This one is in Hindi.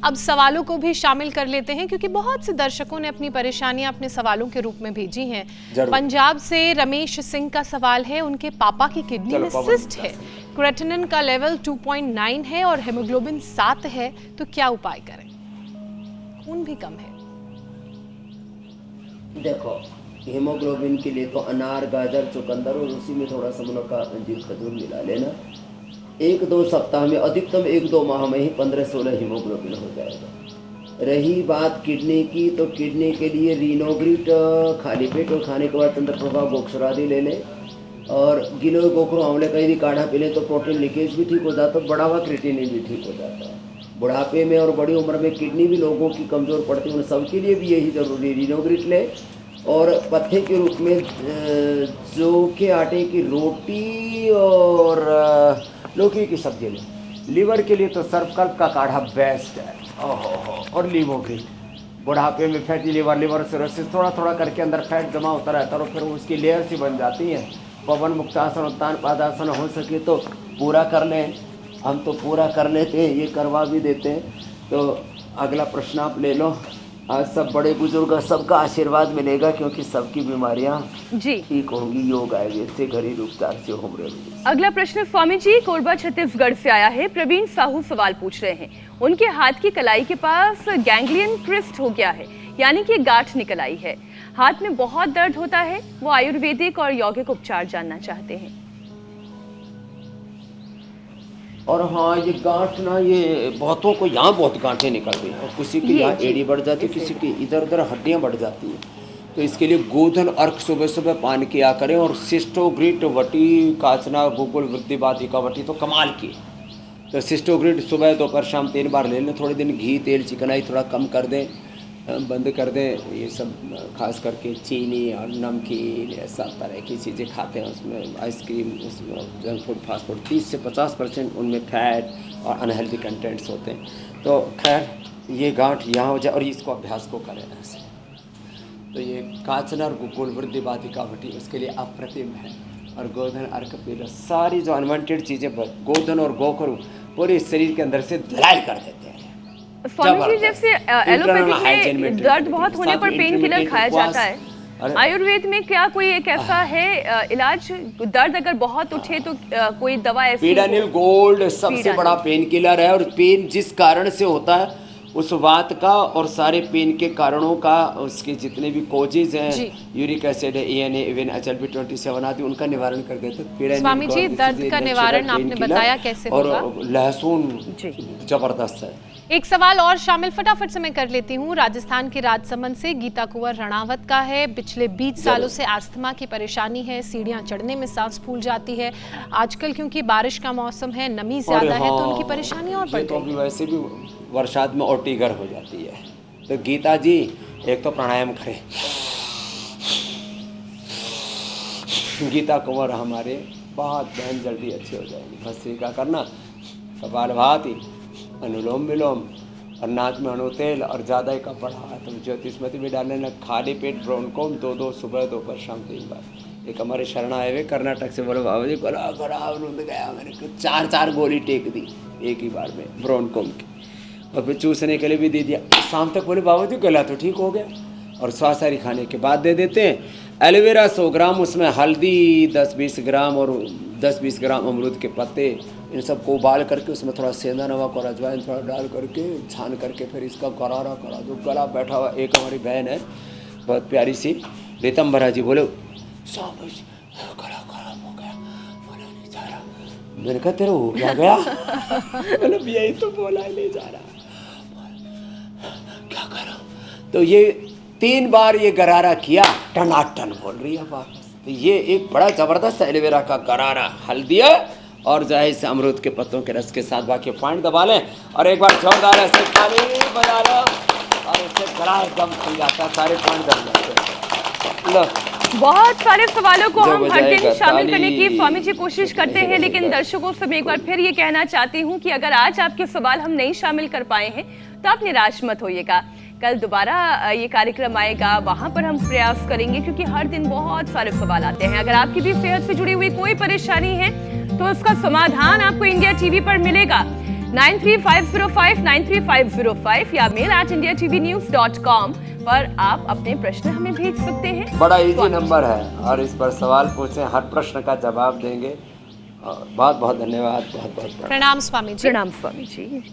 अब सवालों को भी शामिल कर लेते हैं, क्योंकि बहुत से दर्शकों ने अपनी परेशानियां अपने सवालों के रूप में भेजी हैं। पंजाब से रमेश सिंह का सवाल है, उनके पापा की किडनी में सिस्ट है, क्रेटिनिन का लेवल 2.9 है और हेमोग्लोबिन 7 है, तो क्या उपाय करें? खून भी कम है। देखो, हीमोग्लोबिन के लिए तो अनार, गाजर, चुकंदर और उसी में थोड़ा सा मुनक्का, अंजीर, खजूर मिला लेना। 1-2 सप्ताह में, अधिकतम 1-2 माह में ही 15-16 हीमोग्लोबिन हो जाएगा। रही बात किडनी की, तो किडनी के लिए रीनोग्रिट खाली पेट और खाने के बाद चंद्रप्रभा गोक्षरादि ले लें, और गिलोय गोखरू आंवले का यदि काढ़ा पी लें तो प्रोटीन लीकेज भी ठीक हो जाता है, बढ़ा हुआ क्रिएटिनिन भी ठीक हो जाता है। बुढ़ापे में और बड़ी उम्र में किडनी भी लोगों की कमज़ोर पड़ती है, उन सबके लिए भी यही ज़रूरी, रीनोग्रिट ले और पत्ते के रूप में जौ के आटे की रोटी और लौकी की सब्जी ले। लीवर के लिए तो सर्वकल्प का काढ़ा बेस्ट है। और लीवोग्रिट, बुढ़ापे में फैटी लिवर सिरोसिस थोड़ा थोड़ा करके अंदर फैट जमा होता रहता है और फिर उसकी लेयर सी बन जाती है। पवन मुक्तासन, उत्तान पादासन हो सके तो पूरा कर लें। हम तो पूरा कर लेते हैं, ये करवा भी देते हैं। तो अगला प्रश्न आप ले लो। आज सब बड़े बुजुर्ग, सबका आशीर्वाद मिलेगा, क्योंकि सबकी बीमारियां ठीक होंगी योग आयुर्वेद से, घरेलू उपचार से, होम रेमेडी। अगला प्रश्न स्वामी जी कोरबा छत्तीसगढ़ से आया है। प्रवीण साहू सवाल पूछ रहे हैं, उनके हाथ की कलाई के पास गैंग्लियन क्रिस्ट हो गया है, यानी कि गांठ निकल आई है। हाथ में बहुत दर्द होता है, वो आयुर्वेदिक और यौगिक उपचार जानना चाहते हैं। और हाँ, ये गांठ ना, ये बहुतों को यहाँ बहुत गांठें निकल गई और किसी की यहाँ एड़ी बढ़ जाती है, किसी की इधर उधर हड्डियाँ बढ़ जाती हैं। तो इसके लिए गोधन अर्क सुबह सुबह पान किया करें, और सिस्टोग्रिट वटी, काचना, गुगुल, वृद्धि बाधिका वटी तो कमाल की। तो सिस्टोग्रिट सुबह दोपहर शाम 3 बार ले लें। थोड़े दिन घी, तेल, चिकनाई थोड़ा कम कर दें, बंद कर दें। ये सब खास करके चीनी और नमकीन, ऐसा तरह की चीज़ें खाते हैं, उसमें आइसक्रीम, उसमें जंक फूड, फास्ट फूड, 30 से 50% उनमें फैट और अनहेल्दी कंटेंट्स होते हैं। तो खैर, ये गांठ यहाँ हो जाए और इसको अभ्यास को करें ऐसे। तो ये काचना और गुगुल, वृद्धि बाधिका वटी उसके लिए अप्रतिम है। और गोधन, अर्क, पीरस, सारी जो अनवांटेड चीज़ें गोधन और गोखरू पूरे शरीर के अंदर से धुलाई कर देते हैं। स्वामी जी, जैसे एलोपैथिक में दर्द बहुत होने पर पेन किलर खाया जाता है, आयुर्वेद में क्या कोई एक ऐसा है इलाज, दर्द अगर बहुत उठे तो कोई दवा ऐसी? पीडानिल गोल्ड सबसे बड़ा पेन किलर है, और पेन जिस कारण से होता है उस वात का और सारे पेन के कारणों का, उसके जितने भी कोजेज हैं, यूरिक एसिड है, ENA, इवन HLB27 आदि, उनका निवारण कर देते हैं। स्वामी जी, दर्द का निवारण आपने बताया कैसे होगा? और लहसुन जबरदस्त है। एक सवाल और शामिल फटाफट से मैं कर लेती हूँ। राजस्थान के राजसमंद से गीता कुंवर रणावत का है। पिछले 20 सालों से अस्थमा की परेशानी है, सीढ़ियाँ चढ़ने में सांस फूल जाती है। आजकल क्योंकि बारिश का मौसम है, नमी ज्यादा है, तो उनकी परेशानी और बढ़ गई। वैसे भी बरसात में और टिगर हो जाती है। तो गीता जी, एक तो प्राणायाम करें। गीता कुंवर हमारे बहुत बहन जल्दी अच्छी हो जाएगी। भस्त्रिका करना, कपालभाति, अनुलोम विलोम, और नाक में अनुतेल, और ज़्यादा ही कपड़ा तो ज्योतिषमती भी डालने लग। खाली पेट ब्रोनकोम 2-2 सुबह दोपहर शाम 3 बार। एक हमारे शरण आए हुए कर्नाटक से, बोले बाबा जी गला खराब रुंध गया, मैंने 4-4 गोली टेक दी एक ही बार में ब्रोनकोम की, और फिर चूसने के लिए भी दे दिया। शाम तक बोले बाबा जी गला तो ठीक हो गया। और स्वासाहारी खाने के बाद दे देते हैं। एलोवेरा 100 ग्राम, उसमें हल्दी 10-20 ग्राम और 10-20 ग्राम अमरूद के पत्ते, इन सबको उबाल करके उसमें थोड़ा सेंधा नमक और अजवाइन थोड़ा डाल करके छान करके फिर इसका गरारा करा दो। गला बैठा हुआ, एक हमारी बहन है बहुत प्यारी सी, रीतम्बरा जी, बोले स्वामी जी गला खराब हो गया, बोला नहीं जा रहा। मैंने कहा तेरा हो गया? मतलब यही तो बोला ही नहीं जा रहा, क्या करो? तो ये 3 बार ये गरारा किया, टनाटन बोल रही है वापस। तो ये एक बड़ा ज़बरदस्त एलोवेरा का गरारा, हल्दी और जो है इसे अमरूद के पत्तों के रस के साथ बाकी पॉइंट दबा लें, और एक बार जोरदार ऐसे ताली बजा लो, और इससे गला एकदम खुल जाता है, सारे पॉइंट दब जाते हैं। बहुत सारे सवालों को हम हर दिन शामिल करने की स्वामी जी कोशिश करते हैं, लेकिन दर्शकों से मैं एक बार फिर ये कहना चाहती हूँ कि अगर आज आपके सवाल हम नहीं शामिल कर पाए हैं तो आप निराश मत होइएगा। कल दोबारा ये कार्यक्रम आएगा, वहां पर हम प्रयास करेंगे, क्योंकि हर दिन बहुत सारे सवाल आते हैं। अगर आपकी भी सेहत से जुड़ी हुई कोई परेशानी है तो उसका समाधान आपको इंडिया टीवी पर मिलेगा। 9350593505 या mail@indiatv.news.com पर आप अपने प्रश्न हमें भेज सकते हैं। बड़ा इजी नंबर है और इस पर सवाल पूछें, हर प्रश्न का जवाब देंगे। बहुत बहुत धन्यवाद, बहुत बहुत प्रणाम स्वामी जी। प्रणाम स्वामी जी।